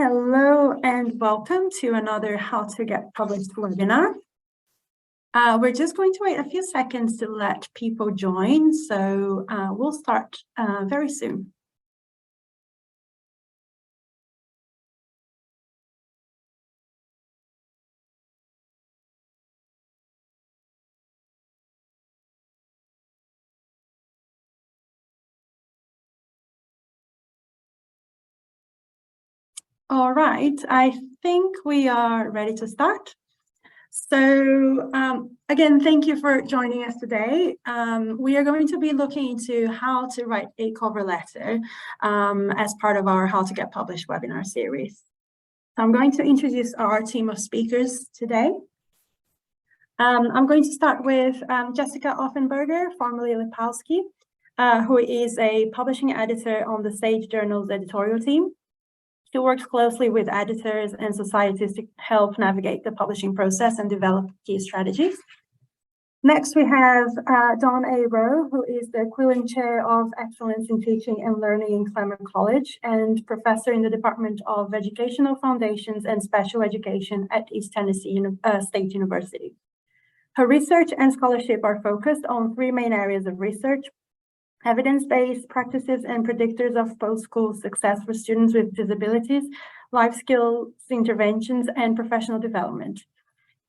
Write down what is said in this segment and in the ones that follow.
Hello and welcome to another How to Get Published webinar. We're just going to wait a few seconds to let people join, so we'll start very soon. All right, I think we are ready to start. So again, thank you for joining us today. We are going to be looking into how to write a cover letter as part of our How to Get Published webinar series. I'm going to introduce our team of speakers today. I'm going to start with Jessica Offenberger, formerly Lipowski, who is a publishing editor on the Sage Journal's editorial team. She works closely with editors and societies to help navigate the publishing process and develop key strategies. Next, we have Dawn A. Rowe, who is the Quillen Chair of Excellence in Teaching and Learning in Claremont College and professor in the Department of Educational Foundations and Special Education at East Tennessee State University. Her research and scholarship are focused on three main areas of research: evidence-based practices and predictors of post-school success for students with disabilities, life skills interventions, and professional development.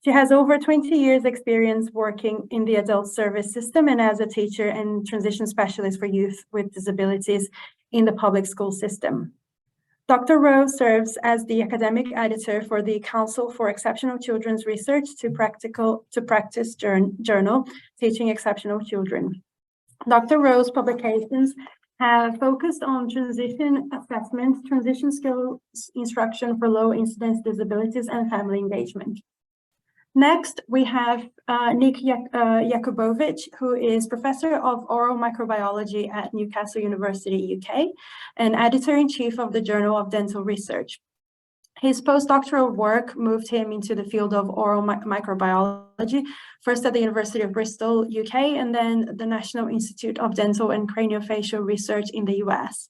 She has over 20 years experience working in the adult service system and as a teacher and transition specialist for youth with disabilities in the public school system. Dr. Rowe serves as the academic editor for the Council for Exceptional Children's Research to Practice Journal, Teaching Exceptional Children. Dr. Rowe's publications have focused on transition assessment, transition skills instruction for low incidence disabilities, and family engagement. Next, we have Nick Jakubowicz, who is professor of oral microbiology at Newcastle University, UK, and editor-in-chief of the Journal of Dental Research. His postdoctoral work moved him into the field of oral microbiology, first at the University of Bristol, UK, and then the National Institute of Dental and Craniofacial Research in the US.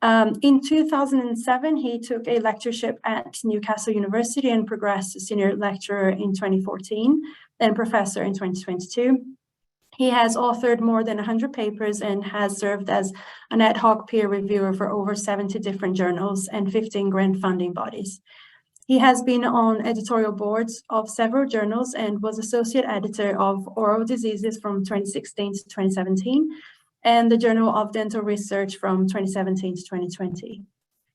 In 2007, he took a lectureship at Newcastle University and progressed to senior lecturer in 2014, then professor in 2022. He has authored more than 100 papers and has served as an ad hoc peer reviewer for over 70 different journals and 15 grant funding bodies. He has been on editorial boards of several journals and was associate editor of Oral Diseases from 2016 to 2017 and the Journal of Dental Research from 2017 to 2020.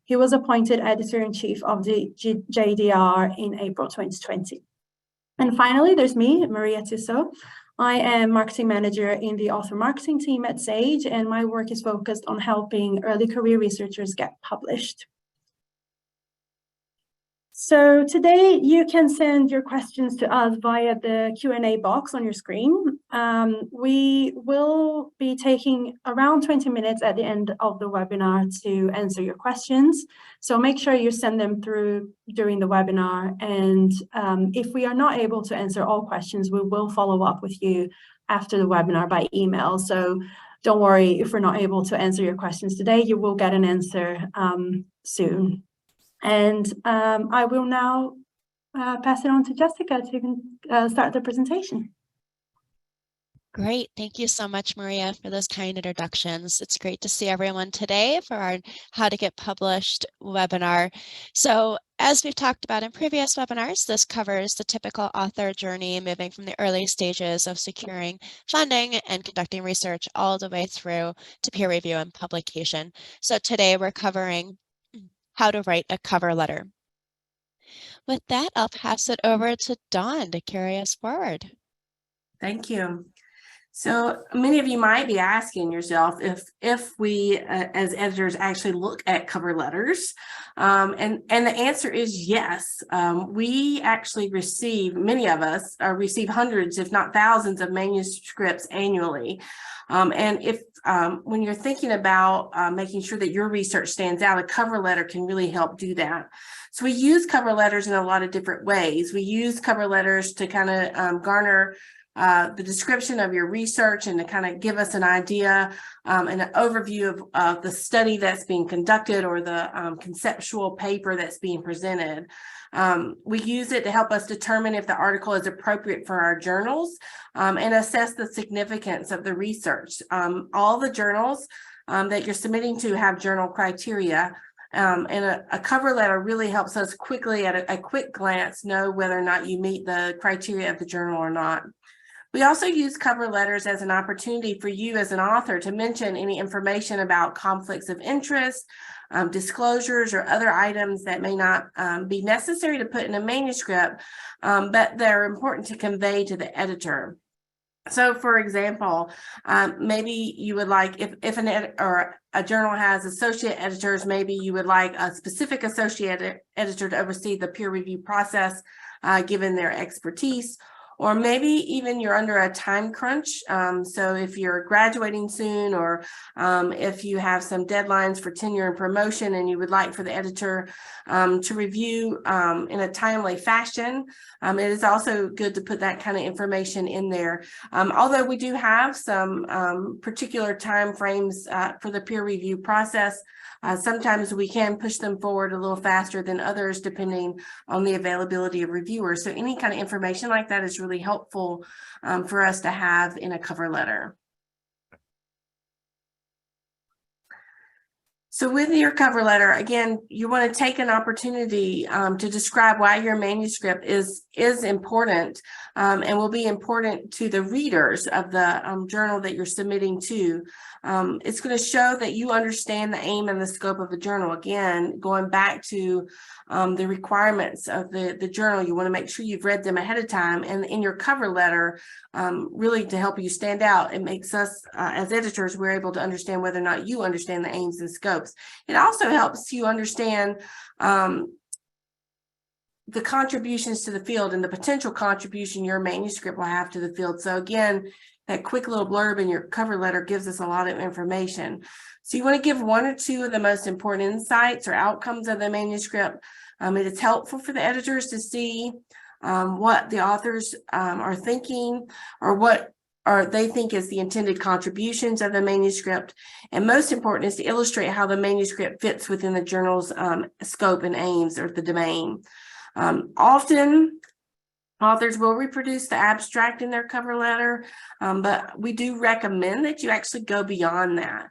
He was appointed editor-in-chief of the JDR in April 2020. And finally, there's me, Maria Tissot. I am marketing manager in the author marketing team at Sage, and my work is focused on helping early career researchers get published. So today you can send your questions to us via the Q&A box on your screen. We will be taking around 20 minutes at the end of the webinar to answer your questions. So make sure you send them through during the webinar. And if we are not able to answer all questions, we will follow up with you after the webinar by email. So don't worry if we're not able to answer your questions today, you will get an answer soon. And I will now pass it on to Jessica to start the presentation. Great. Thank you so much, Maria, for those kind introductions. It's great to see everyone today for our How to Get Published webinar. So as we've talked about in previous webinars, this covers the typical author journey, moving from the early stages of securing funding and conducting research all the way through to peer review and publication. So today we're covering how to write a cover letter. With that, I'll pass it over to Dawn to carry us forward. Thank you. So many of you might be asking yourself if we as editors actually look at cover letters, and the answer is yes. We actually receive, many of us receive hundreds, if not thousands, of manuscripts annually. And if when you're thinking about making sure that your research stands out, a cover letter can really help do that. So we use cover letters in a lot of different ways. We use cover letters to kind of garner the description of your research and to kind of give us an idea and an overview of the study that's being conducted or the conceptual paper that's being presented. We use it to help us determine if the article is appropriate for our journals and assess the significance of the research. All the journals that you're submitting to have journal criteria. And a cover letter really helps us quickly at a quick glance know whether or not you meet the criteria of the journal or not. We also use cover letters as an opportunity for you as an author to mention any information about conflicts of interest, disclosures, or other items that may not be necessary to put in a manuscript, but they're important to convey to the editor. So, for example, maybe you would like, if a journal has associate editors, maybe you would like a specific associate editor to oversee the peer review process, given their expertise. Or maybe even you're under a time crunch. So if you're graduating soon, or if you have some deadlines for tenure and promotion and you would like for the editor to review in a timely fashion, it is also good to put that kind of information in there. Although we do have some particular time frames for the peer review process, sometimes we can push them forward a little faster than others depending on the availability of reviewers. So any kind of information like that is really helpful for us to have in a cover letter. So with your cover letter, again, you want to take an opportunity to describe why your manuscript is important and will be important to the readers of the journal that you're submitting to. It's going to show that you understand the aim and the scope of the journal. Again, going back to the requirements of the journal, you want to make sure you've read them ahead of time. And in your cover letter, really to help you stand out, it makes us as editors, we're able to understand whether or not you understand the aims and scopes. It also helps you understand the contributions to the field and the potential contribution your manuscript will have to the field. So again, that quick little blurb in your cover letter gives us a lot of information. So you want to give one or two of the most important insights or outcomes of the manuscript. It is helpful for the editors to see what the authors are thinking, or what they think is the intended contributions of the manuscript. And most important is to illustrate how the manuscript fits within the journal's scope and aims, or the domain. Often, authors will reproduce the abstract in their cover letter, but we do recommend that you actually go beyond that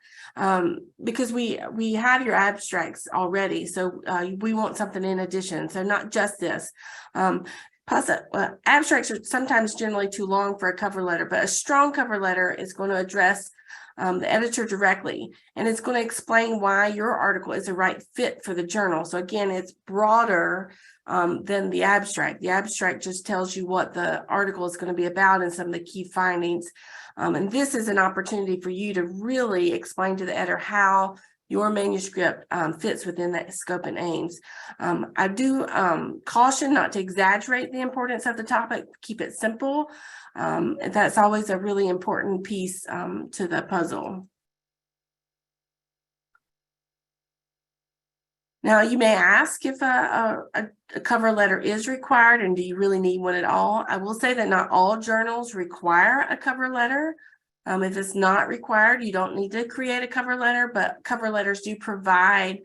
because we have your abstracts already. So we want something in addition. So not just this. Plus, abstracts are sometimes generally too long for a cover letter, but a strong cover letter is going to address the editor directly, and it's going to explain why your article is the right fit for the journal. So again, it's broader than the abstract. The abstract just tells you what the article is going to be about and some of the key findings. And this is an opportunity for you to really explain to the editor how your manuscript fits within that scope and aims. I do caution not to exaggerate the importance of the topic, keep it simple. That's always a really important piece to the puzzle. Now, you may ask if a cover letter is required, and do you really need one at all? I will say that not all journals require a cover letter. If it's not required, you don't need to create a cover letter, but cover letters do provide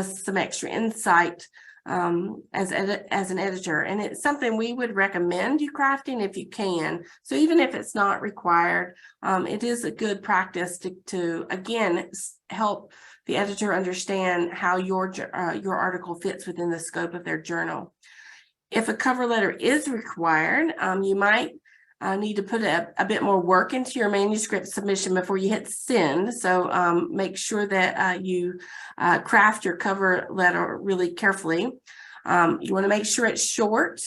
some extra insight as an editor, and it's something we would recommend you crafting if you can. So even if it's not required, it is a good practice to again help the editor understand how your article fits within the scope of their journal. If a cover letter is required, you might need to put a bit more work into your manuscript submission before you hit send. So make sure that you craft your cover letter really carefully. You want to make sure it's short.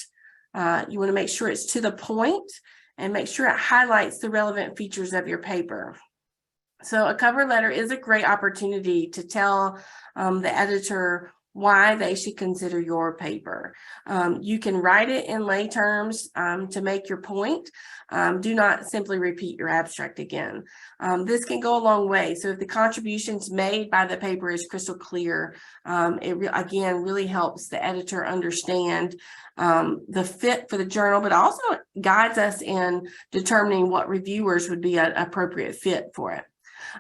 You want to make sure it's to the point, and make sure it highlights the relevant features of your paper. So a cover letter is a great opportunity to tell the editor why they should consider your paper. You can write it in lay terms to make your point. Do not simply repeat your abstract again. This can go a long way. So if the contributions made by the paper is crystal clear, again really helps the editor understand the fit for the journal, but also guides us in determining what reviewers would be an appropriate fit for it.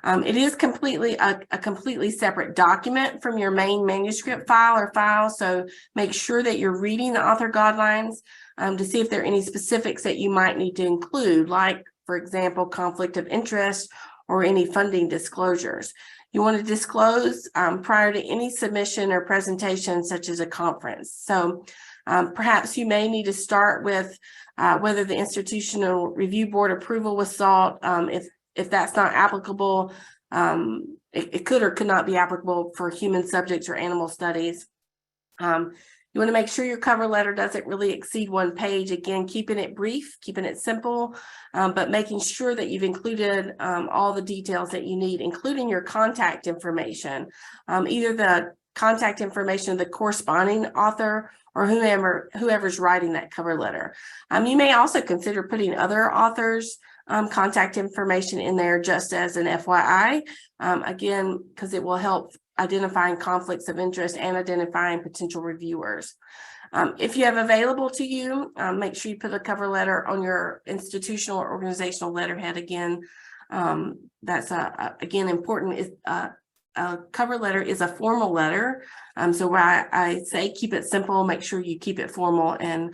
It is completely a completely separate document from your main manuscript file, so make sure that you're reading the author guidelines to see if there are any specifics that you might need to include, like, for example, conflict of interest or any funding disclosures. You want to disclose prior to any submission or presentation, such as a conference. So perhaps you may need to start with whether the institutional review board approval was sought. If that's not applicable, it could or could not be applicable for human subjects or animal studies. You want to make sure your cover letter doesn't really exceed 1 page. Again, keeping it brief, keeping it simple, but making sure that you've included all the details that you need, including your contact information, either the contact information of the corresponding author or whoever's writing that cover letter. You may also consider putting other authors' contact information in there just as an FYI, again, because it will help identifying conflicts of interest and identifying potential reviewers. If you have available to you, make sure you put a cover letter on your institutional or organizational letterhead. Again, that's again important. A cover letter is a formal letter, so where I say keep it simple, make sure you keep it formal and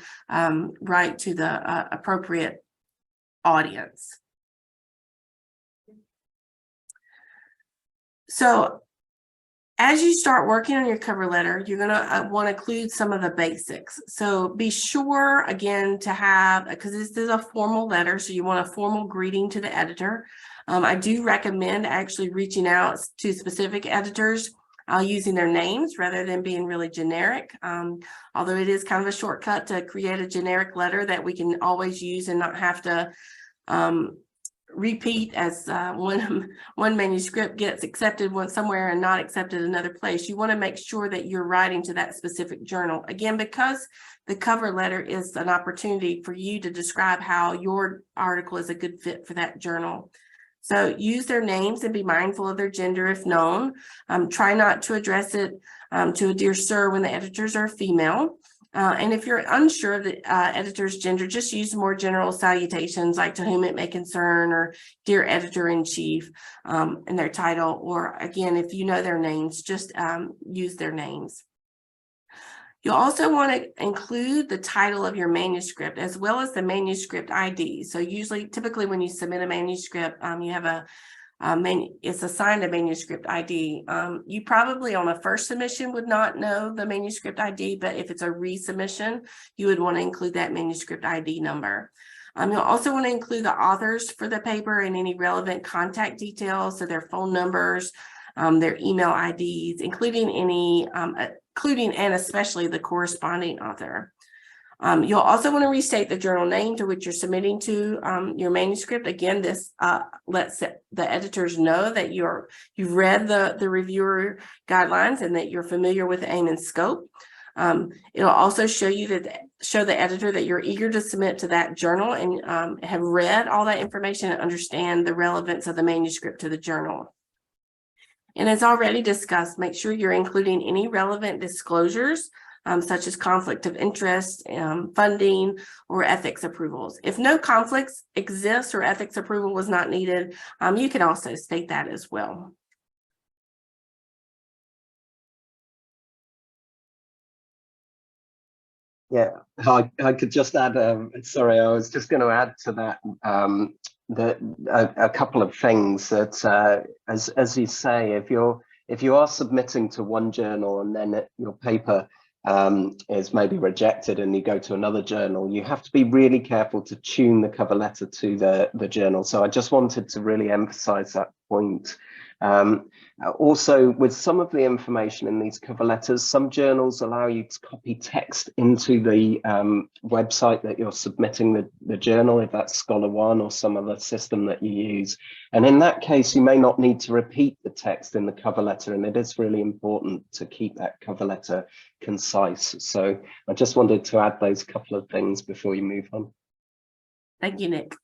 write to the appropriate audience. So as you start working on your cover letter, you're going to want to include some of the basics. So be sure, again, to have, because this is a formal letter, so you want a formal greeting to the editor. I do recommend actually reaching out to specific editors using their names rather than being really generic. Although it is kind of a shortcut to create a generic letter that we can always use and not have to repeat as one manuscript gets accepted somewhere and not accepted another place. You want to make sure that you're writing to that specific journal. Again, because the cover letter is an opportunity for you to describe how your article is a good fit for that journal. So use their names and be mindful of their gender if known. Try not to address it to a dear sir when the editors are female. And if you're unsure of the editor's gender, just use more general salutations like to whom it may concern or dear editor-in-chief and their title. Or again, if you know their names, just use their names. You'll also want to include the title of your manuscript as well as the manuscript ID. So typically when you submit a manuscript, you have it's assigned a manuscript ID. You probably on a first submission would not know the manuscript ID, but if it's a resubmission, you would want to include that manuscript ID number. You'll also want to include the authors for the paper and any relevant contact details, so their phone numbers, their email IDs, including and especially the corresponding author. You'll also want to restate the journal name to which you're submitting to your manuscript. Again, this lets the editors know that you've read the reviewer guidelines and that you're familiar with the aim and scope. It'll also show the editor that you're eager to submit to that journal and have read all that information and understand the relevance of the manuscript to the journal. And as already discussed, make sure you're including any relevant disclosures such as conflict of interest, funding, or ethics approvals. If no conflicts exist or ethics approval was not needed, you can also state that as well. Yeah, I could just add, sorry, I was just going to add to that a couple of things that, as you say, if you are submitting to one journal and then your paper is maybe rejected and you go to another journal, you have to be really careful to tune the cover letter to the journal. So I just wanted to really emphasize that point. Also, with some of the information in these cover letters, some journals allow you to copy text into the website that you're submitting the journal, if that's Scholar One or some other system that you use. And in that case, you may not need to repeat the text in the cover letter, and it is really important to keep that cover letter concise. So I just wanted to add those couple of things before you move on. Thank you, Nick.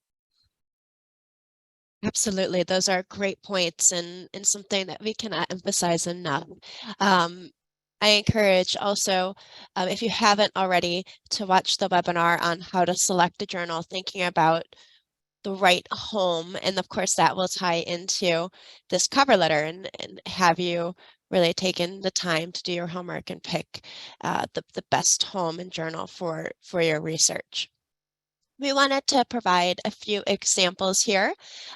Absolutely. Those are great points and something that we cannot emphasize enough. I encourage also, if you haven't already, to watch the webinar on how to select a journal, thinking about the right home. And of course, that will tie into this cover letter and have you really taken the time to do your homework and pick the best home and journal for your research. We wanted to provide a few examples here.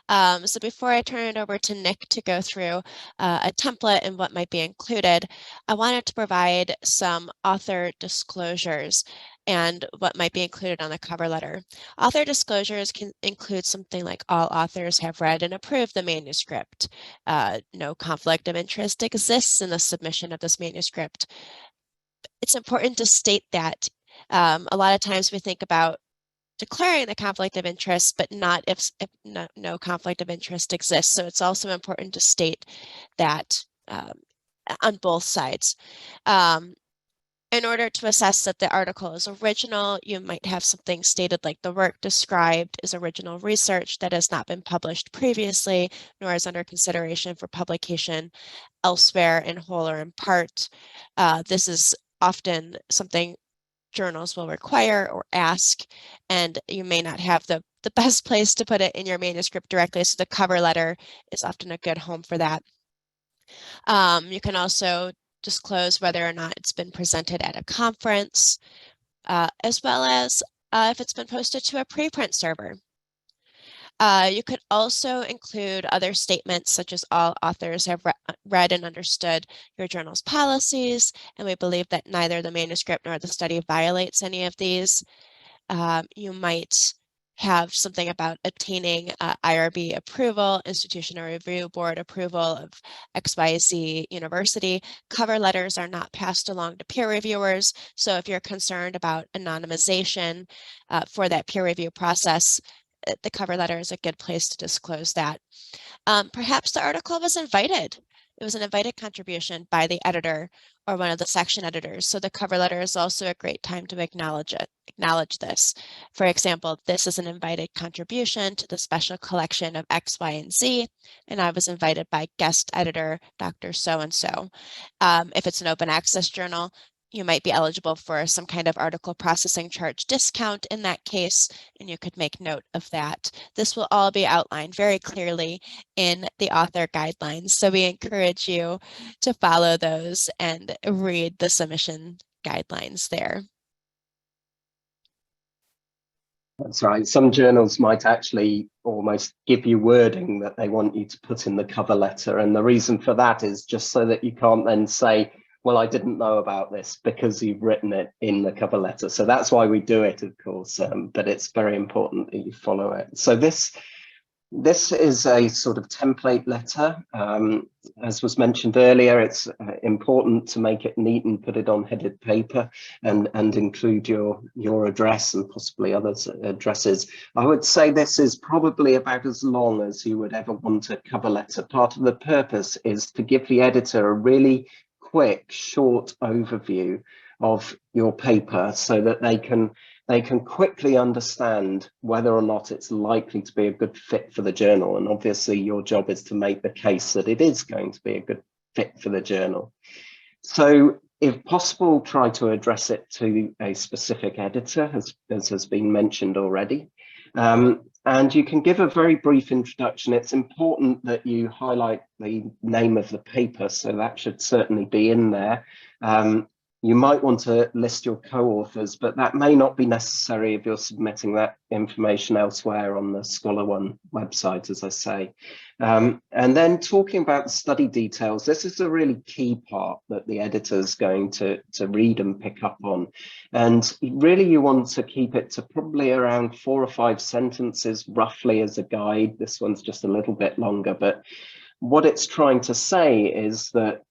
So before I turn it over to Nick to go through a template and what might be included, I wanted to provide some author disclosures and what might be included on the cover letter. Author disclosures can include something like all authors have read and approved the manuscript. No conflict of interest exists in the submission of this manuscript. It's important to state that. A lot of times we think about declaring the conflict of interest, but not if no conflict of interest exists. So it's also important to state that on both sides. In order to assess that the article is original, you might have something stated like the work described is original research that has not been published previously, nor is under consideration for publication elsewhere in whole or in part. This is often something journals will require or ask, and you may not have the best place to put it in your manuscript directly, so the cover letter is often a good home for that. You can also disclose whether or not it's been presented at a conference, as well as if it's been posted to a preprint server. You could also include other statements such as all authors have read and understood your journal's policies, and we believe that neither the manuscript nor the study violates any of these. You might have something about obtaining IRB approval, Institutional Review Board approval of XYZ University. Cover letters are not passed along to peer reviewers, so if you're concerned about anonymization for that peer review process, the cover letter is a good place to disclose that. Perhaps the article was invited. It was an invited contribution by the editor or one of the section editors. So the cover letter is also a great time to acknowledge this. For example, this is an invited contribution to the special collection of X, Y, and Z, and I was invited by guest editor, Dr. So-and-so. If it's an open access journal, you might be eligible for some kind of article processing charge discount in that case, and you could make note of that. This will all be outlined very clearly in the author guidelines, so we encourage you to follow those and read the submission guidelines there. That's right. Some journals might actually almost give you wording that they want you to put in the cover letter, and the reason for that is just so that you can't then say, well, I didn't know about this, because you've written it in the cover letter. So that's why we do it, of course, but it's very important that you follow it. So this is a sort of template letter. As was mentioned earlier, it's important to make it neat and put it on headed paper and include your address and possibly others' addresses. I would say this is probably about as long as you would ever want a cover letter. Part of the purpose is to give the editor a really quick, short overview of your paper so that they can quickly understand whether or not it's likely to be a good fit for the journal. And obviously your job is to make the case that it is going to be a good fit for the journal. So if possible, try to address it to a specific editor, as has been mentioned already. And you can give a very brief introduction. It's important that you highlight the name of the paper, so that should certainly be in there. You might want to list your co-authors, but that may not be necessary if you're submitting that information elsewhere on the Scholar One website, as I say. And then talking about the study details, this is a really key part that the editor is going to read and pick up on. And really you want to keep it to probably around 4 or 5 sentences roughly as a guide. This one's just a little bit longer, but what it's trying to say is that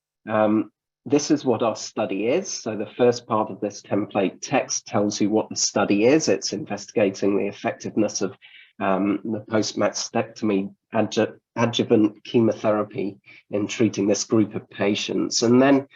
this is what our study is. So the first part of this template text tells you what the study is. It's investigating the effectiveness of the post-mastectomy adjuvant chemotherapy in treating this group of patients. And then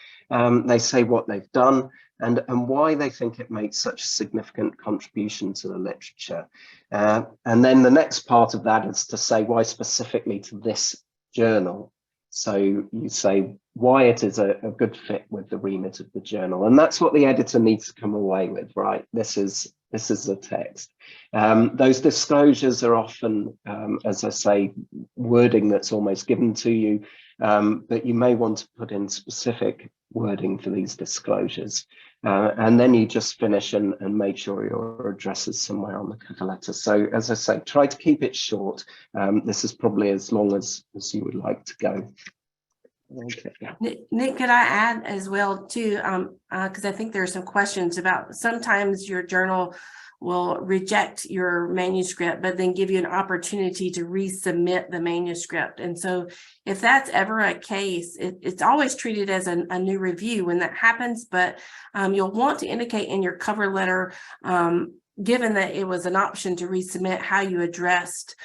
they say what they've done and why they think it makes such a significant contribution to the literature. And then the next part of that is to say why specifically to this journal. So you say why it is a good fit with the remit of the journal. And that's what the editor needs to come away with, right? This is the text. Those disclosures are often, as I say, wording that's almost given to you, but you may want to put in specific wording for these disclosures. And then you just finish and make sure your address is somewhere on the cover letter. So as I say, try to keep it short. This is probably as long as you would like to go. Okay. Nick, could I add as well too, because I think there are some questions about sometimes your journal will reject your manuscript, but then give you an opportunity to resubmit the manuscript. And so if that's ever a case, it's always treated as a new review when that happens, but you'll want to indicate in your cover letter, given that it was an option to resubmit, how you addressed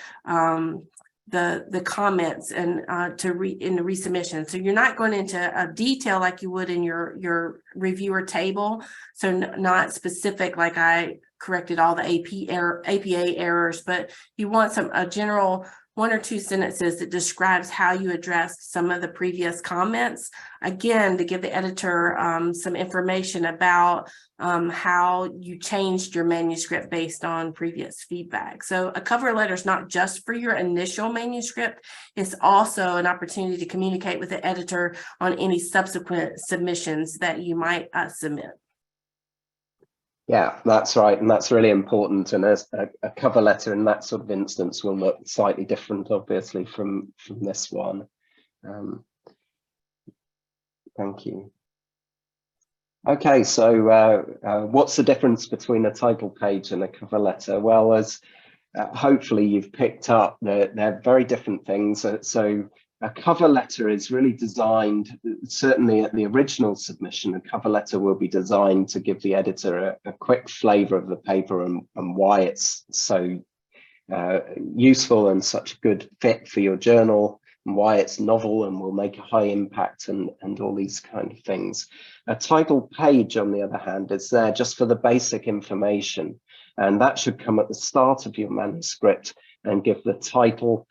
the comments and in the resubmission. So you're not going into a detail like you would in your reviewer table. So not specific, like I corrected all the APA errors, but you want a general 1 or 2 sentences that describes how you addressed some of the previous comments. Again, to give the editor some information about how you changed your manuscript based on previous feedback. So a cover letter is not just for your initial manuscript, it's also an opportunity to communicate with the editor on any subsequent submissions that you might submit. Yeah, that's right. And that's really important. And as a cover letter in that sort of instance will look slightly different, obviously, from this one. Thank you. Okay, so what's the difference between a title page and a cover letter? Well, as hopefully you've picked up, they're very different things. So a cover letter is really designed, certainly at the original submission, a cover letter will be designed to give the editor a quick flavor of the paper and why it's so useful and such a good fit for your journal, and why it's novel and will make a high impact and all these kind of things. A title page, on the other hand, is there just for the basic information, and that should come at the start of your manuscript and give the title.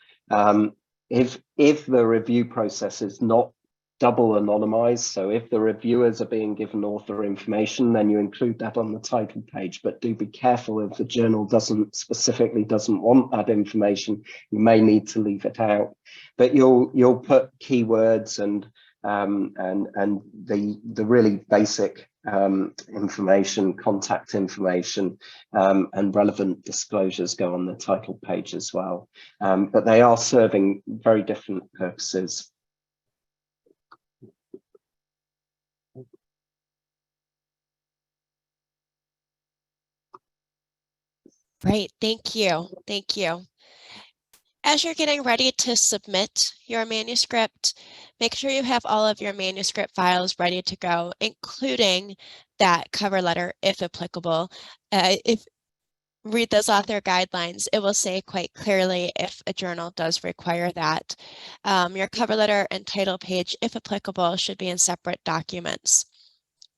If the review process is not double anonymized, so if the reviewers are being given author information, then you include that on the title page. But do be careful if the journal specifically doesn't want that information, you may need to leave it out. But you'll put keywords and the really basic information, contact information, and relevant disclosures go on the title page as well. But they are serving very different purposes. Great, thank you. Thank you. As you're getting ready to submit your manuscript, make sure you have all of your manuscript files ready to go, including that cover letter, if applicable. Read those author guidelines, it will say quite clearly if a journal does require that. Your cover letter and title page, if applicable, should be in separate documents.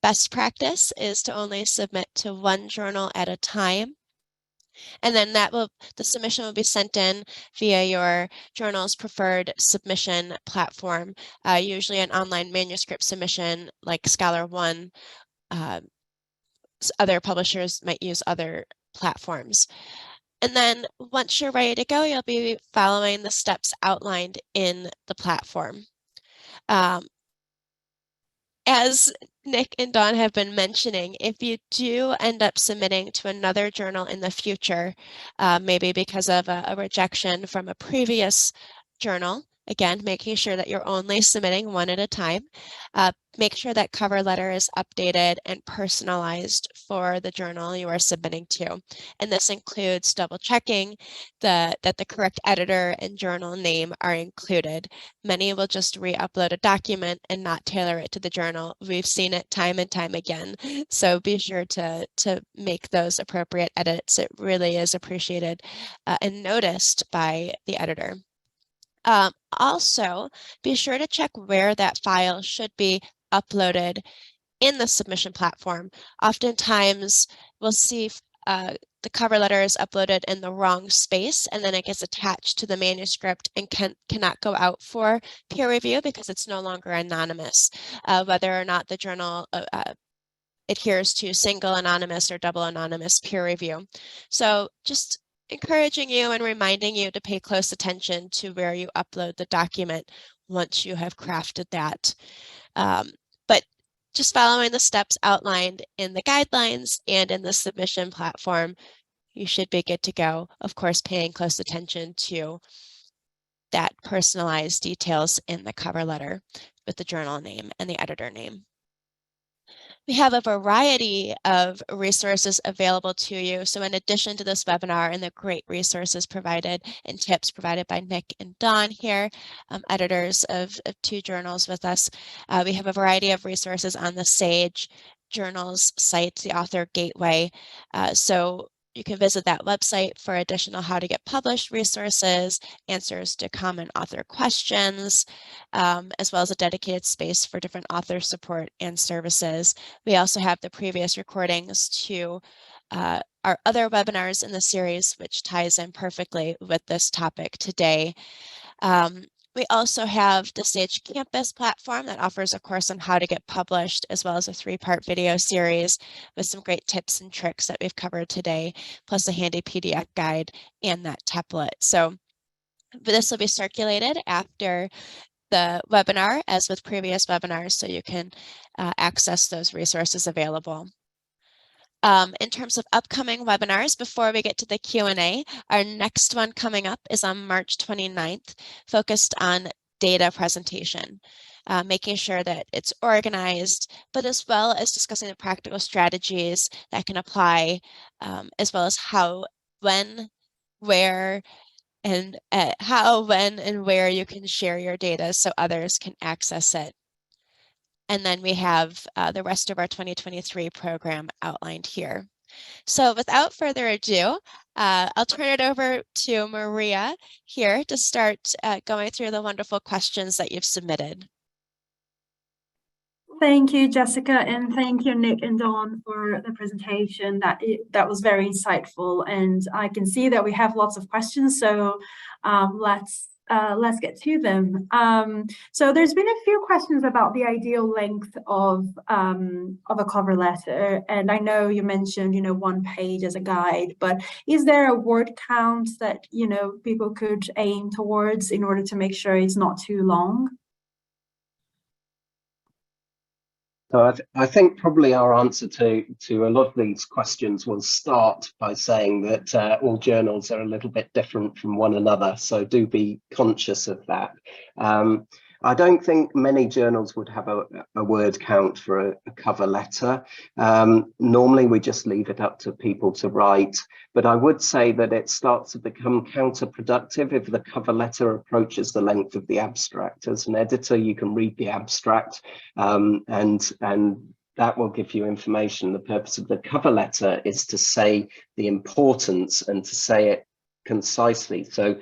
Best practice is to only submit to one journal at a time. And then the submission will be sent in via your journal's preferred submission platform, usually an online manuscript submission like Scholar One. Other publishers might use other platforms. And then once you're ready to go, you'll be following the steps outlined in the platform. As Nick and Dawn have been mentioning, if you do end up submitting to another journal in the future, maybe because of a rejection from a previous journal, Again, making sure that you're only submitting one at a time. Make sure that cover letter is updated and personalized for the journal you are submitting to. And this includes double checking that the correct editor and journal name are included. Many will just re-upload a document and not tailor it to the journal. We've seen it time and time again. So be sure to make those appropriate edits. It really is appreciated and noticed by the editor. Also, be sure to check where that file should be uploaded in the submission platform. Oftentimes, we'll see the cover letter is uploaded in the wrong space, and then it gets attached to the manuscript and cannot go out for peer review because it's no longer anonymous, whether or not the journal adheres to single anonymous or double anonymous peer review. So just encouraging you and reminding you to pay close attention to where you upload the document once you have crafted that. But just following the steps outlined in the guidelines and in the submission platform, you should be good to go. Of course, paying close attention to that personalized details in the cover letter with the journal name and the editor name. We have a variety of resources available to you. So in addition to this webinar and the great resources provided and tips provided by Nick and Dawn here, editors of 2 journals with us, we have a variety of resources on the SAGE Journals site, the Author Gateway. So you can visit that website for additional how to get published resources, answers to common author questions, as well as a dedicated space for different author support and services. We also have the previous recordings to our other webinars in the series, which ties in perfectly with this topic today. We also have the Sage Campus platform that offers a course on how to get published, as well as a 3-part video series with some great tips and tricks that we've covered today, plus a handy PDF guide and that template. So this will be circulated after the webinar, as with previous webinars, so you can access those resources available. In terms of upcoming webinars, before we get to the Q&A, our next one coming up is on March 29th, focused on data presentation, making sure that it's organized, but as well as discussing the practical strategies that can apply, as well as how, when, where, and how, when, and where you can share your data so others can access it. And then we have the rest of our 2023 program outlined here. So without further ado, I'll turn it over to Maria here to start going through the wonderful questions that you've submitted. Thank you, Jessica, and thank you, Nick and Dawn, for the presentation. That was very insightful, and I can see that we have lots of questions. So let's get to them. So there's been a few questions about the ideal length of a cover letter, and I know you mentioned 1 page as a guide, but is there a word count that people could aim towards in order to make sure it's not too long? So I think probably our answer to a lot of these questions will start by saying that all journals are a little bit different from one another, so do be conscious of that. I don't think many journals would have a word count for a cover letter. Normally we just leave it up to people to write, but I would say that it starts to become counterproductive if the cover letter approaches the length of the abstract. As an editor, you can read the abstract and that will give you information. The purpose of the cover letter is to say the importance and to say it concisely. So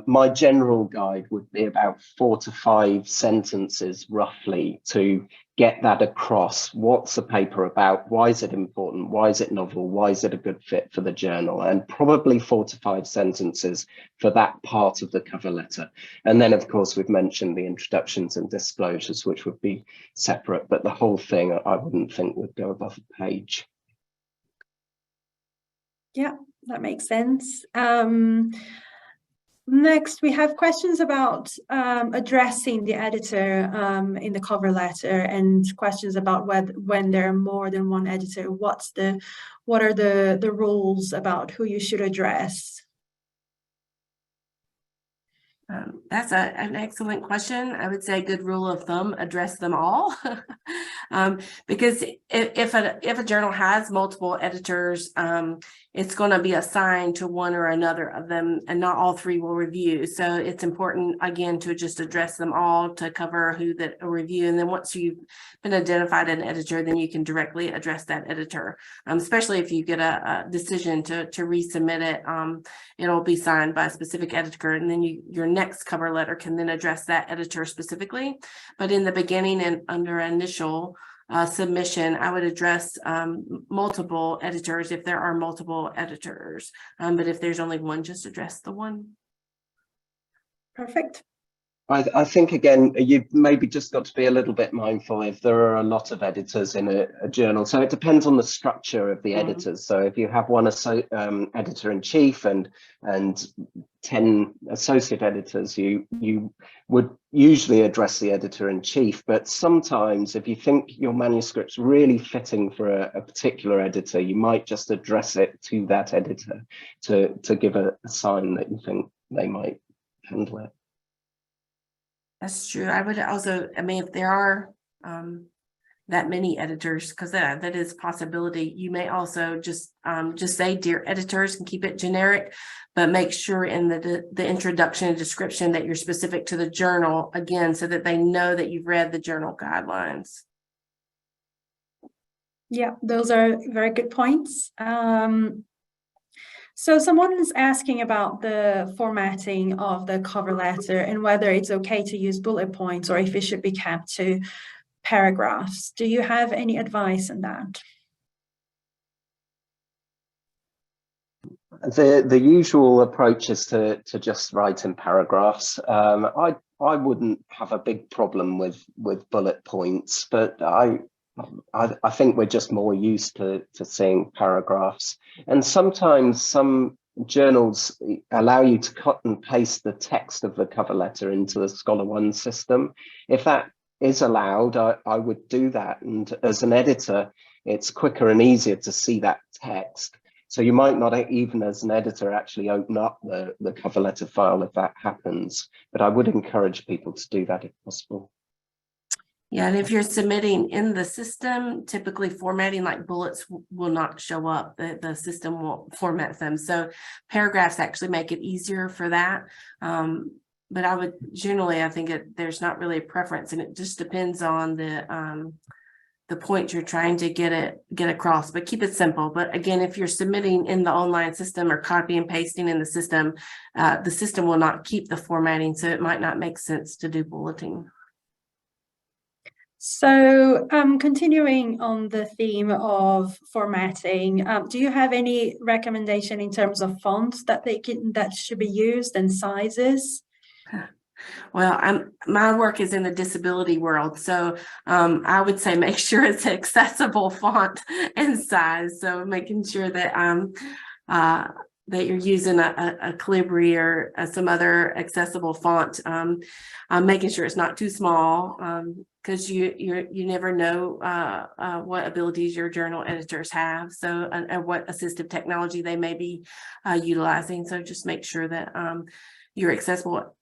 my general guide would be about 4 to 5 sentences roughly to get that across. What's the paper about? Why is it important? Why is it novel? Why is it a good fit for the journal? And probably 4 to 5 sentences for that part of the cover letter. And then, of course, we've mentioned the introductions and disclosures, which would be separate, but the whole thing I wouldn't think would go above a page. Yeah, that makes sense. Next, we have questions about addressing the editor in the cover letter, and questions about when there are more than one editor, what are the rules about who you should address? That's an excellent question. I would say a good rule of thumb, address them all. Because if a journal has multiple editors, it's going to be assigned to one or another of them, and not all three will review. So it's important, again, to just address them all to cover who that review. And then once you've been identified an editor, then you can directly address that editor, especially if you get a decision to resubmit it. It'll be signed by a specific editor, and then your next cover letter can then address that editor specifically. But in the beginning and under initial submission, I would address multiple editors if there are multiple editors. But if there's only one, just address the one. Perfect. I think, again, you've maybe just got to be a little bit mindful if there are a lot of editors in a journal. So it depends on the structure of the editors. So if you have one editor-in-chief and 10 associate editors, you would usually address the editor-in-chief. But sometimes if you think your manuscript's really fitting for a particular editor, you might just address it to that editor to give a sign that you think they might handle it. That's true. I would also, I mean, if there are that many editors, because that is a possibility, you may also just say dear editors and keep it generic, but make sure in the introduction and description that you're specific to the journal, again, so that they know that you've read the journal guidelines. Yeah, those are very good points. So someone is asking about the formatting of the cover letter and whether it's okay to use bullet points or if it should be kept to paragraphs. Do you have any advice on that? The usual approach is to just write in paragraphs. I wouldn't have a big problem with bullet points, but I think we're just more used to seeing paragraphs. And sometimes some journals allow you to cut and paste the text of the cover letter into the Scholar One system. If that is allowed, I would do that. And as an editor, it's quicker and easier to see that text. So you might not even as an editor actually open up the cover letter file if that happens. But I would encourage people to do that if possible. Yeah, and if you're submitting in the system, typically formatting like bullets will not show up. The system will format them. So paragraphs actually make it easier for that. But I would generally, I think there's not really a preference, and it just depends on the point you're trying to get across. But keep it simple. But again, if you're submitting in the online system or copy and pasting in the system will not keep the formatting, so it might not make sense to do bulleting. So continuing on the theme of formatting, do you have any recommendation in terms of fonts that should be used and sizes? Well, my work is in the disability world, so I would say make sure it's an accessible font and size. So making sure that that you're using a Calibri or some other accessible font, making sure it's not too small, because you never know what abilities your journal editors have, so and what assistive technology they may be utilizing. So just make sure that you're accessible.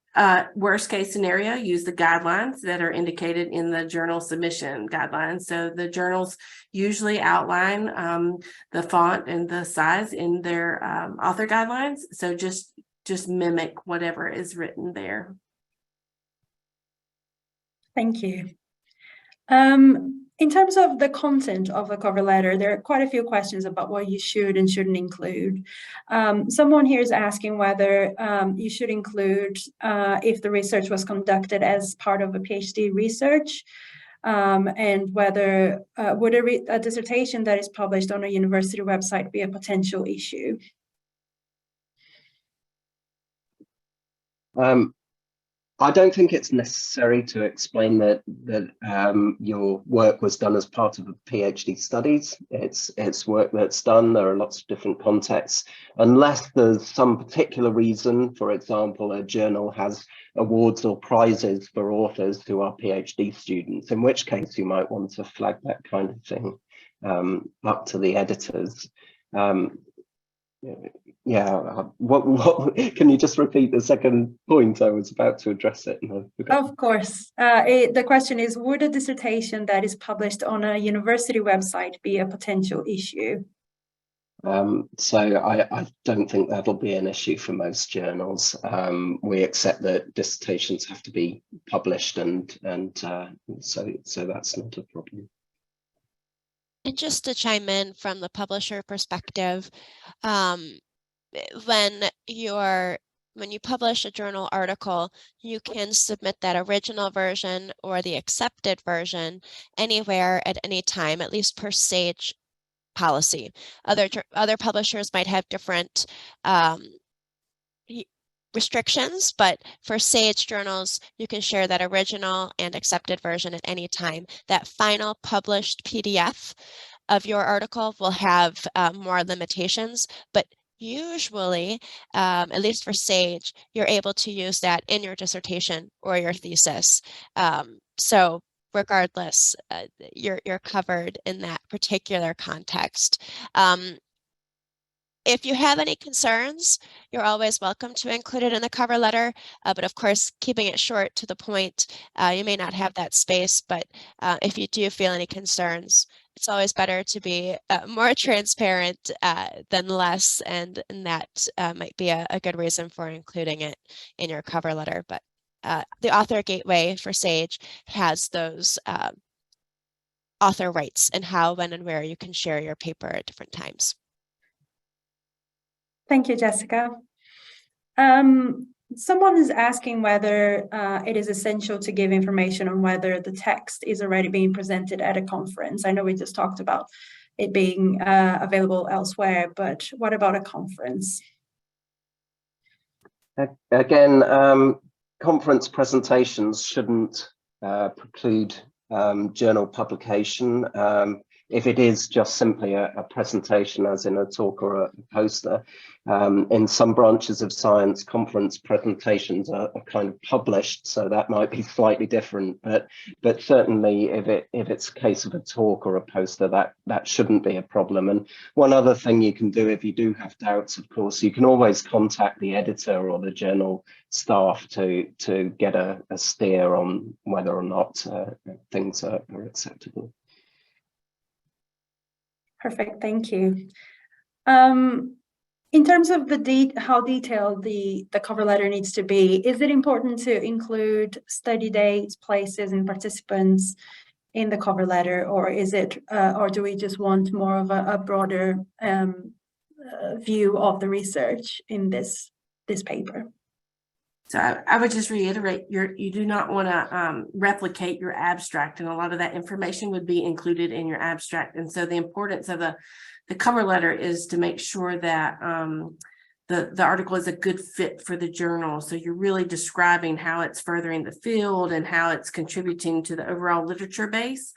Worst case scenario, use the guidelines that are indicated in the journal submission guidelines. So the journals usually outline the font and the size in their author guidelines. So just mimic whatever is written there. Thank you. In terms of the content of the cover letter, there are quite a few questions about what you should and shouldn't include. Someone here is asking whether you should include if the research was conducted as part of a PhD research, and whether would a dissertation that is published on a university website be a potential issue? I don't think it's necessary to explain that your work was done as part of a PhD studies. It's work that's done. There are lots of different contexts, unless there's some particular reason. For example, a journal has awards or prizes for authors who are PhD students, in which case you might want to flag that kind of thing up to the editors. Yeah, what can you just repeat the second point? I was about to address it and I forgot. Of course. The question is, would a dissertation that is published on a university website be a potential issue? So I don't think that'll be an issue for most journals. We accept that dissertations have to be published, and so that's not a problem. And just to chime in from the publisher perspective, when you publish a journal article, you can submit that original version or the accepted version anywhere at any time, at least per Sage policy. Other publishers might have different restrictions, but for Sage journals, you can share that original and accepted version at any time. That final published PDF of your article will have more limitations, but usually, at least for Sage, you're able to use that in your dissertation or your thesis. So regardless, you're covered in that particular context. If you have any concerns, you're always welcome to include it in the cover letter, but of course, keeping it short to the point, you may not have that space, but if you do feel any concerns, it's always better to be more transparent than less, and that might be a good reason for including it in your cover letter. But the author gateway for Sage has those author rights and how, when, and where you can share your paper at different times. Thank you, Jessica. Someone is asking whether it is essential to give information on whether the text is already being presented at a conference. I know we just talked about it being available elsewhere, but what about a conference? Again, conference presentations shouldn't preclude journal publication. If it is just simply a presentation, as in a talk or a poster, in some branches of science, conference presentations are kind of published, so that might be slightly different. But certainly, if it's a case of a talk or a poster, that shouldn't be a problem. And one other thing you can do if you do have doubts, of course, you can always contact the editor or the journal staff to get a steer on whether or not things are acceptable. Perfect, thank you. In terms of how detailed the cover letter needs to be, is it important to include study dates, places, and participants in the cover letter, or is it, or do we just want more of a broader view of the research in this paper? So I would just reiterate, you do not want to replicate your abstract, and a lot of that information would be included in your abstract. And so the importance of the cover letter is to make sure that the article is a good fit for the journal. So you're really describing how it's furthering the field and how it's contributing to the overall literature base.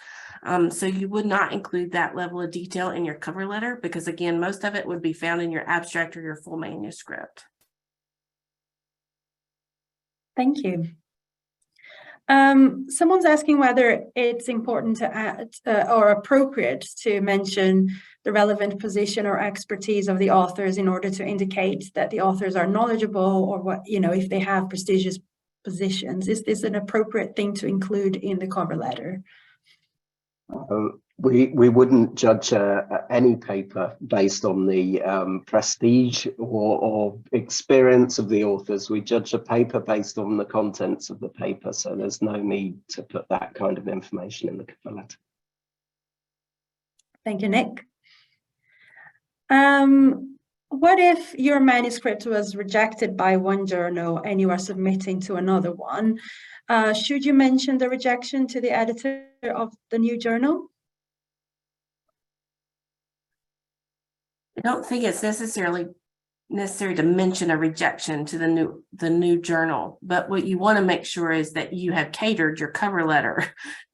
So you would not include that level of detail in your cover letter because, again, most of it would be found in your abstract or your full manuscript. Thank you. Someone's asking whether it's important to add or appropriate to mention the relevant position or expertise of the authors in order to indicate that the authors are knowledgeable, or what, if they have prestigious positions. Is this an appropriate thing to include in the cover letter? We wouldn't judge any paper based on the prestige or experience of the authors. We judge a paper based on the contents of the paper, so there's no need to put that kind of information in the cover letter. Thank you, Nick. What if your manuscript was rejected by one journal and you are submitting to another one? Should you mention the rejection to the editor of the new journal? I don't think it's necessary to mention a rejection to the new journal, but what you want to make sure is that you have catered your cover letter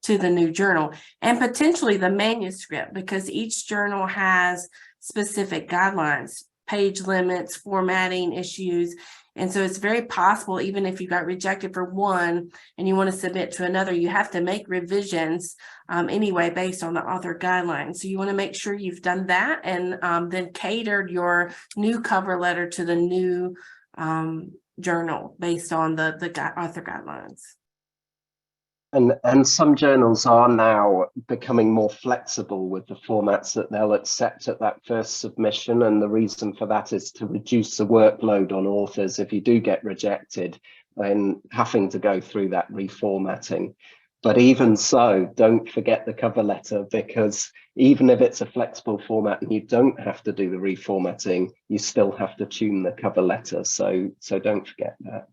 to the new journal and potentially the manuscript, because each journal has specific guidelines, page limits, formatting issues. And so it's very possible, even if you got rejected for one and you want to submit to another, you have to make revisions anyway based on the author guidelines. So you want to make sure you've done that and then catered your new cover letter to the new journal based on the author guidelines. And some journals are now becoming more flexible with the formats that they'll accept at that first submission. And the reason for that is to reduce the workload on authors if you do get rejected and having to go through that reformatting. But even so, don't forget the cover letter, because even if it's a flexible format and you don't have to do the reformatting, you still have to tune the cover letter. So don't forget that.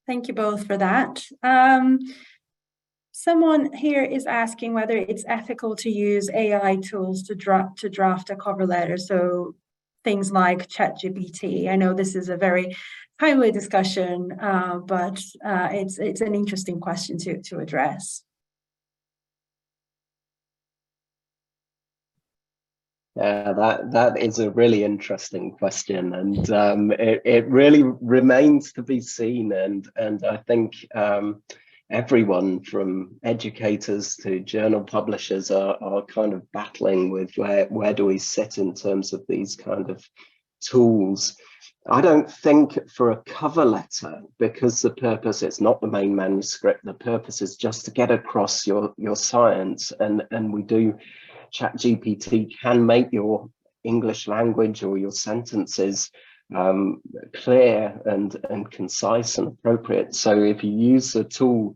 Thank you both for that. Someone here is asking whether it's ethical to use AI tools to draft a cover letter. So things like ChatGPT. I know this is a very timely discussion, but it's an interesting question to address. Yeah, that is a really interesting question, and it really remains to be seen. And I think everyone from educators to journal publishers are kind of battling with where do we sit in terms of these kind of tools. I don't think for a cover letter, because the purpose, it's not the main manuscript, the purpose is just to get across your science, and we do. ChatGPT can make your English language or your sentences clear and concise and appropriate. So if you use the tool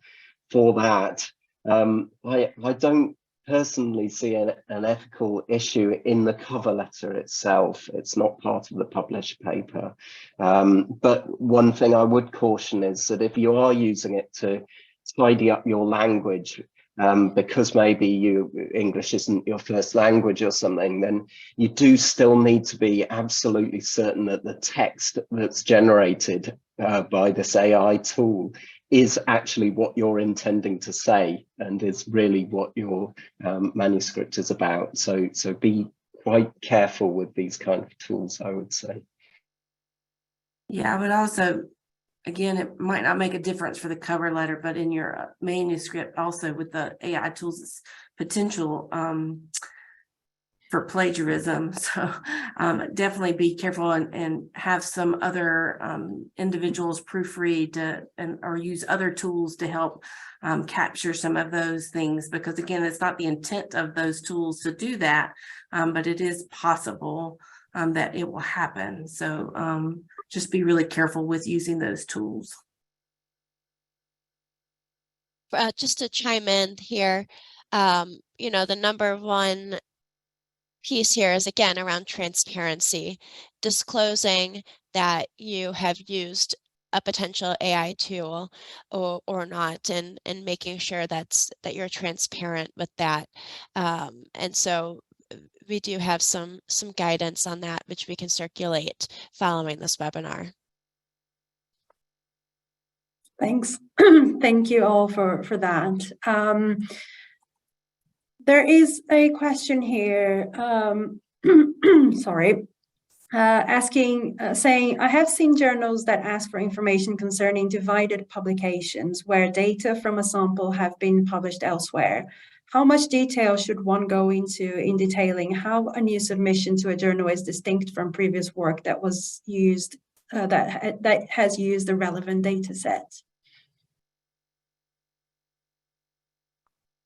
for that, I don't personally see an ethical issue in the cover letter itself. It's not part of the published paper. But one thing I would caution is that if you are using it to tidy up your language, because maybe English isn't your first language or something, then you do still need to be absolutely certain that the text that's generated by this AI tool is actually what you're intending to say and is really what your manuscript is about. So be quite careful with these kind of tools, I would say. Yeah, I would also, again, it might not make a difference for the cover letter, but in your manuscript also with the AI tools, it's potential for plagiarism. So definitely be careful and have some other individuals proofread or use other tools to help capture some of those things, because again, it's not the intent of those tools to do that, but it is possible that it will happen. So just be really careful with using those tools. Just to chime in here, the number one piece here is, again, around transparency, disclosing that you have used a potential AI tool or not, and making sure that you're transparent with that. And so we do have some guidance on that, which we can circulate following this webinar. Thanks. Thank you all for that. There is a question here, sorry, saying, I have seen journals that ask for information concerning divided publications where data from a sample have been published elsewhere. How much detail should one go into in detailing how a new submission to a journal is distinct from previous work that was used, that has used the relevant data set?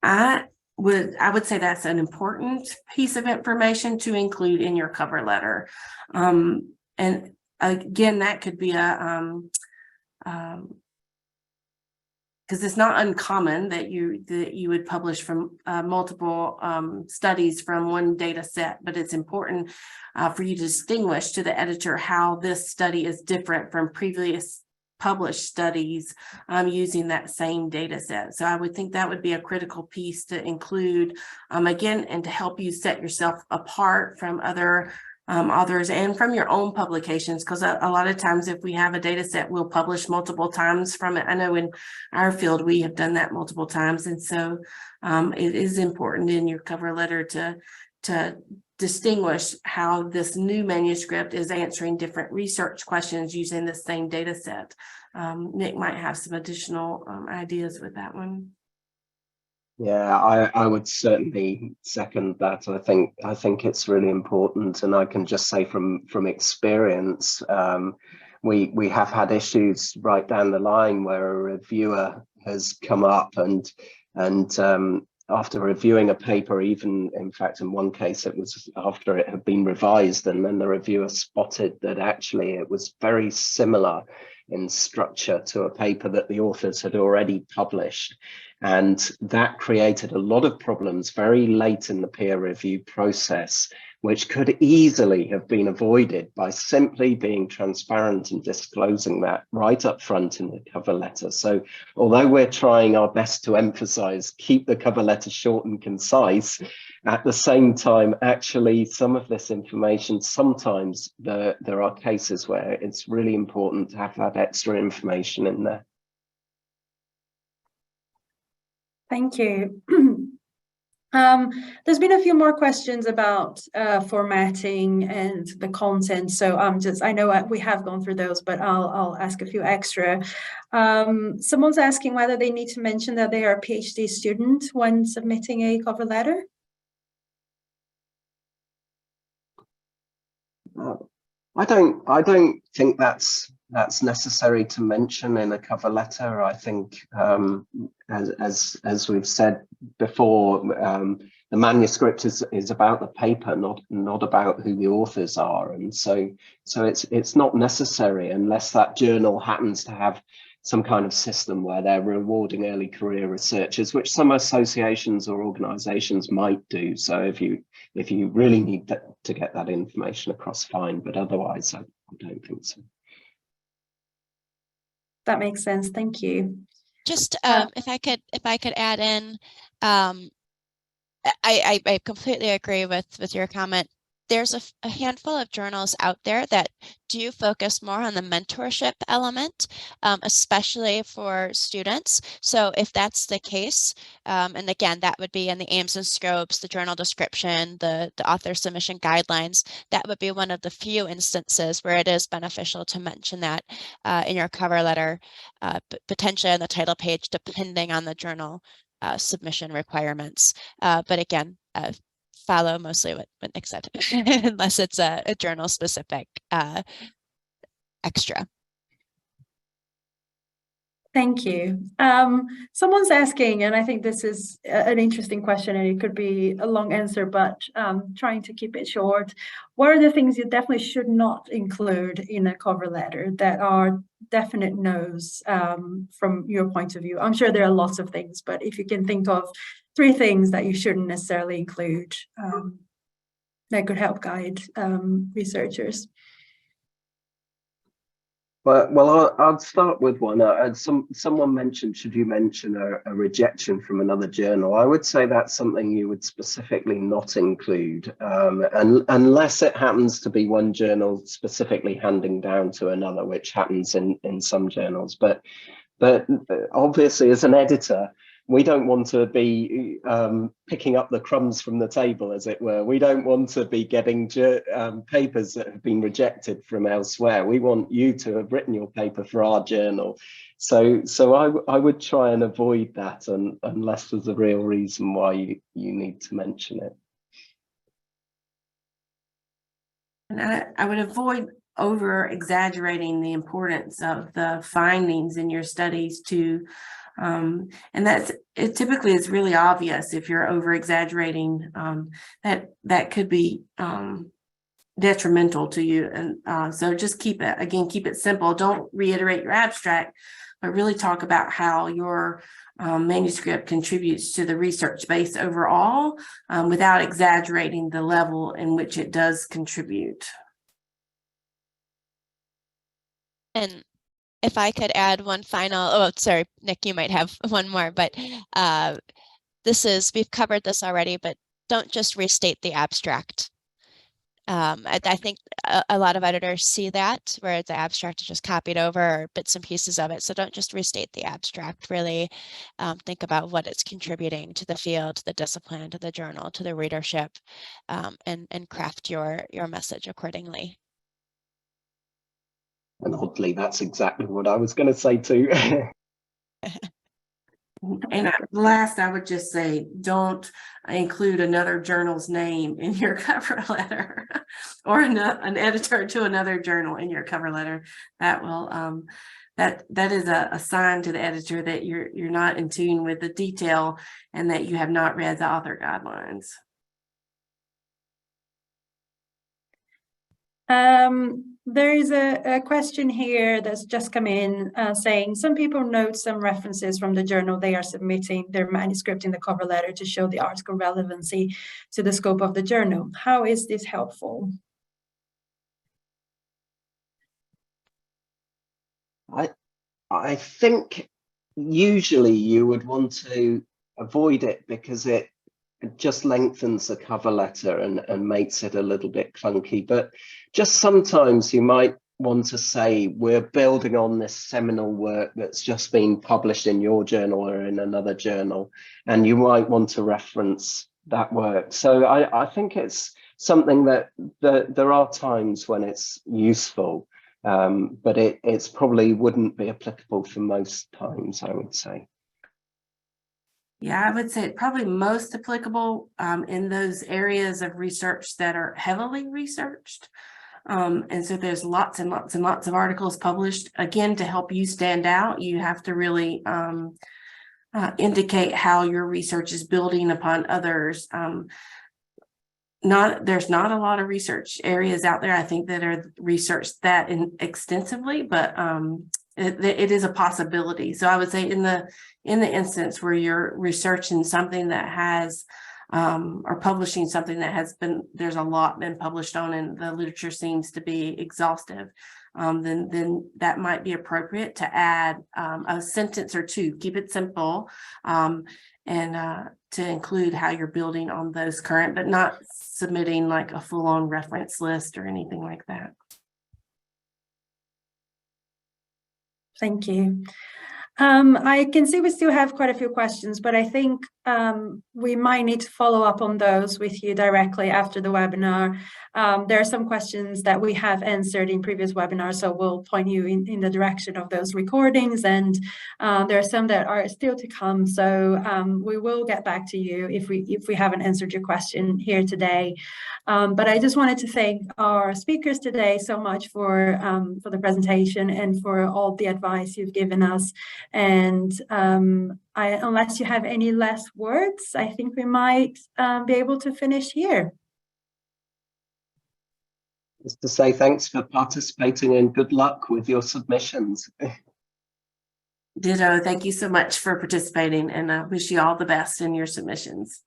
I would say that's an important piece of information to include in your cover letter. And again, that could be because it's not uncommon that you would publish from multiple studies from one data set, but it's important for you to distinguish to the editor how this study is different from previous published studies using that same data set. So I would think that would be a critical piece to include, again, and to help you set yourself apart from other authors and from your own publications, because a lot of times if we have a data set, we'll publish multiple times from it. I know in our field, we have done that multiple times. And so it is important in your cover letter to distinguish how this new manuscript is answering different research questions using the same data set. Nick might have some additional ideas with that one. Yeah, I would certainly second that. I think it's really important, and I can just say from experience, we have had issues right down the line where a reviewer has come up and after reviewing a paper, even in fact in one case it was after it had been revised, and then the reviewer spotted that actually it was very similar in structure to a paper that the authors had already published. And that created a lot of problems very late in the peer review process, which could easily have been avoided by simply being transparent and disclosing that right up front in the cover letter. So although we're trying our best to emphasize, keep the cover letter short and concise, at the same time, actually, some of this information, sometimes there are cases where it's really important to have that extra information in there. Thank you. There's been a few more questions about formatting and the content. So I know we have gone through those, but I'll ask a few extra. Someone's asking whether they need to mention that they are a PhD student when submitting a cover letter. I don't think that's necessary to mention in a cover letter. I think, as we've said before, the manuscript is about the paper, not about who the authors are, and so it's not necessary unless that journal happens to have some kind of system where they're rewarding early career researchers, which some associations or organizations might do. So if you really need to get that information across, fine, but otherwise I don't think so. That makes sense. Thank you. Just if I could add in, I completely agree with your comment. There's a handful of journals out there that do focus more on the mentorship element, especially for students. So if that's the case, and again, that would be in the aims and scopes, the journal description, the author submission guidelines, that would be one of the few instances where it is beneficial to mention that in your cover letter, potentially on the title page, depending on the journal submission requirements. But again, follow mostly what Nick said, unless it's a journal specific extra. Thank you. Someone's asking, and I think this is an interesting question, and it could be a long answer, but trying to keep it short. What are the things you definitely should not include in a cover letter that are definite no's from your point of view? I'm sure there are lots of things, but if you can think of 3 things that you shouldn't necessarily include, that could help guide researchers. Well, I'll start with one. Someone mentioned, should you mention a rejection from another journal? I would say that's something you would specifically not include, unless it happens to be one journal specifically handing down to another, which happens in some journals. But obviously, as an editor, we don't want to be picking up the crumbs from the table, as it were. We don't want to be getting papers that have been rejected from elsewhere. We want you to have written your paper for our journal. So I would try and avoid that unless there's a real reason why you need to mention it. And I would avoid over exaggerating the importance of the findings in your studies to and it typically is really obvious if you're over exaggerating, that could be detrimental to you. And so just keep it simple. Don't reiterate your abstract, but really talk about how your manuscript contributes to the research base overall, without exaggerating the level in which it does contribute. And if I could add one final, oh, sorry, Nick, you might have one more, but we've covered this already, but don't just restate the abstract. I think a lot of editors see that where the abstract is just copied over or bits and pieces of it. So don't just restate the abstract, really think about what it's contributing to the field, to the discipline, to the journal, to the readership, and craft your message accordingly. And oddly, that's exactly what I was going to say too. And last, I would just say, don't include another journal's name in your cover letter or an editor to another journal in your cover letter. That will that is a sign to the editor that you're not in tune with the detail and that you have not read the author guidelines. There is a question here that's just come in saying some people note some references from the journal they are submitting their manuscript in the cover letter to show the article relevancy to the scope of the journal. How is this helpful? I think usually you would want to avoid it because it just lengthens the cover letter and makes it a little bit clunky. But just sometimes you might want to say, we're building on this seminal work that's just been published in your journal or in another journal, and you might want to reference that work. So I think it's something that there are times when it's useful, but it's probably wouldn't be applicable for most times, I would say. Yeah, I would say probably most applicable in those areas of research that are heavily researched. And so there's lots and lots and lots of articles published. Again, to help you stand out, you have to really indicate how your research is building upon others. There's not a lot of research areas out there, I think, that are researched that extensively, but it is a possibility. So I would say in the instance where you're researching something that has or publishing something that has been, there's a lot been published on and the literature seems to be exhaustive, then that might be appropriate to add a sentence or two. Keep it simple, and to include how you're building on those current, but not submitting like a full-on reference list or anything like that. Thank you. I can see we still have quite a few questions, but I think we might need to follow up on those with you directly after the webinar. There are some questions that we have answered in previous webinars, so we'll point you in the direction of those recordings, and there are some that are still to come. So we will get back to you if we haven't answered your question here today. But I just wanted to thank our speakers today so much for the presentation and for all the advice you've given us. And unless you have any last words, I think we might be able to finish here. Just to say thanks for participating and good luck with your submissions. Ditto. Thank you so much for participating, and I wish you all the best in your submissions.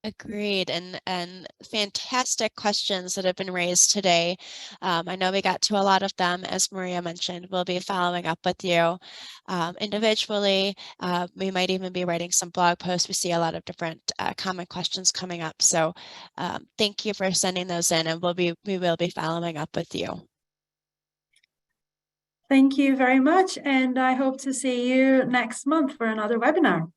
Agreed, and fantastic questions that have been raised today. I know we got to a lot of them, as Maria mentioned. We'll be following up with you individually. We might even be writing some blog posts. We see a lot of different common questions coming up. So thank you for sending those in, and we will be following up with you. Thank you very much, and I hope to see you next month for another webinar.